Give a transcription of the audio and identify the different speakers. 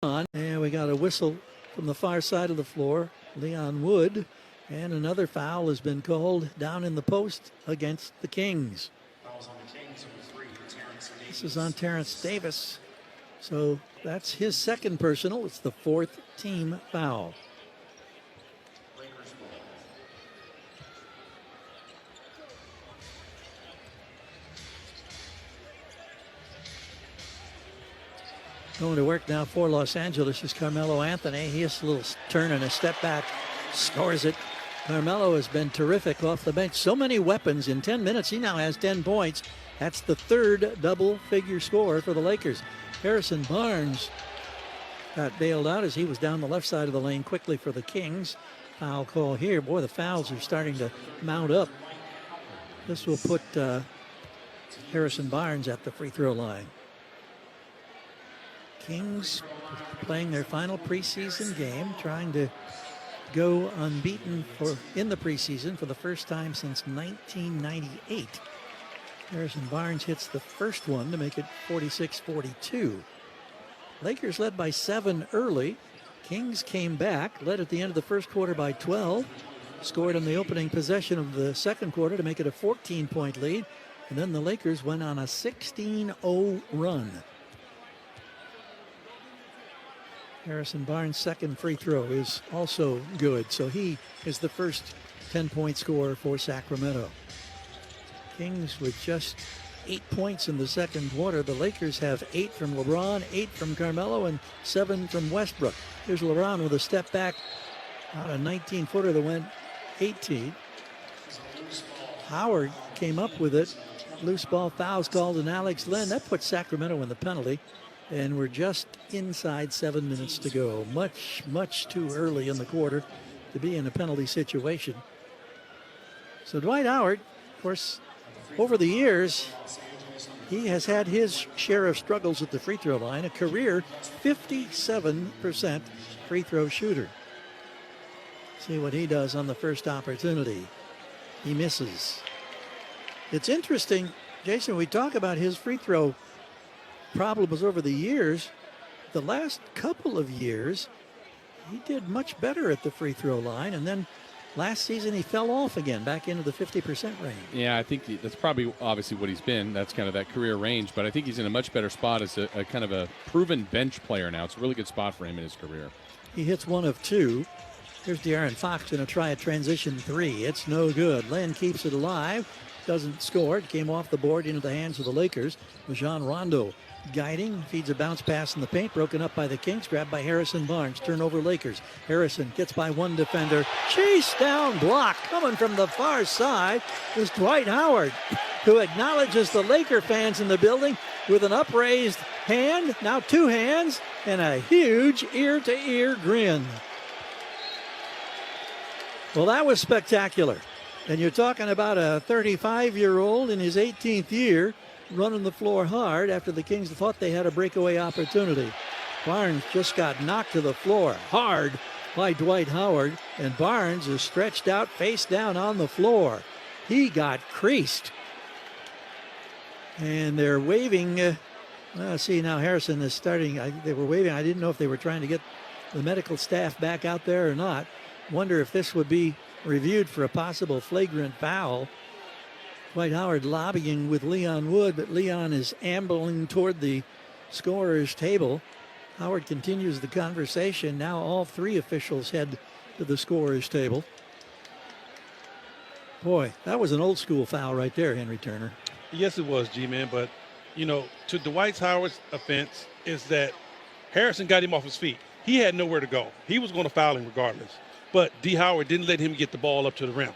Speaker 1: And we got a whistle from the far side of the floor. Leon Wood. And another foul has been called down in the post against the Kings. This is on Terrence Davis. So that's his second personal. It's the fourth team foul. Going to work now for Los Angeles is Carmelo Anthony. He has a little turn and a step back, scores it. Carmelo has been terrific off the bench. So many weapons in 10 minutes. He now has 10 points. That's the third double-figure score for the Lakers. Harrison Barnes got bailed out as he was down the left side of the lane quickly for the Kings. Foul call here. Boy, the fouls are starting to mount up. This will put Harrison Barnes at the free throw line. Kings playing their final preseason game, trying to go unbeaten in the preseason for the first time since 1998. Harrison Barnes hits the first one to make it 46-42. Lakers led by 7 early. Kings came back, led at the end of the first quarter by 12. Scored on the opening possession of the second quarter to make it a 14-point lead. And then the Lakers went on a 16-0 run. Harrison Barnes' second free throw is also good, so he is the first 10-point scorer for Sacramento. Kings with just 8 points in the second quarter. The Lakers have 8 from LeBron, 8 from Carmelo, and 7 from Westbrook. Here's LeBron with a step back on a 19-footer that went 18. Howard came up with it. Loose ball fouls called on Alex Len. That puts Sacramento in the penalty. And we're just inside 7 minutes to go. Much, much too early in the quarter to be in a penalty situation. So Dwight Howard, of course, over the years, he has had his share of struggles at the free throw line, a career 57% free throw shooter. See what he does on the first opportunity. He misses. It's interesting, Jason, we talk about his free throw problems over the years. The last couple of years, he did much better at the free throw line, and then last season he fell off again, back into the 50% range.
Speaker 2: Yeah, I think that's probably obviously what he's been. That's kind of that career range, but I think he's in a much better spot as a kind of a proven bench player now. It's a really good spot for him in his career.
Speaker 1: He hits 1 of 2. Here's De'Aaron Fox going to try a transition 3. It's no good. Len keeps it alive, doesn't score. It came off the board into the hands of the Lakers. Rajon Rondo guiding, feeds a bounce pass in the paint, broken up by the Kings, grabbed by Harrison Barnes. Turnover Lakers. Harrison gets by one defender. Chase down block coming from the far side is Dwight Howard, who acknowledges the Laker fans in the building with an upraised hand, now 2 hands, and a huge ear-to-ear grin. Well, that was spectacular. And you're talking about a 35-year-old in his 18th year running the floor hard after the Kings thought they had a breakaway opportunity. Barnes just got knocked to the floor hard by Dwight Howard, and Barnes is stretched out face down on the floor. He got creased. And they're waving. See, now Harrison is starting. They were waving. I didn't know if they were trying to get the medical staff back out there or not. Wonder if this would be reviewed for a possible flagrant foul. Dwight Howard lobbying with Leon Wood, but Leon is ambling toward the scorer's table. Howard continues the conversation. Now all 3 officials head to the scorer's table. Boy, that was an old school foul right there, Henry Turner.
Speaker 3: Yes, it was, G-Man, but, to Dwight Howard's offense is that Harrison got him off his feet. He had nowhere to go. He was going to foul him regardless. But D. Howard didn't let him get the ball up to the rim.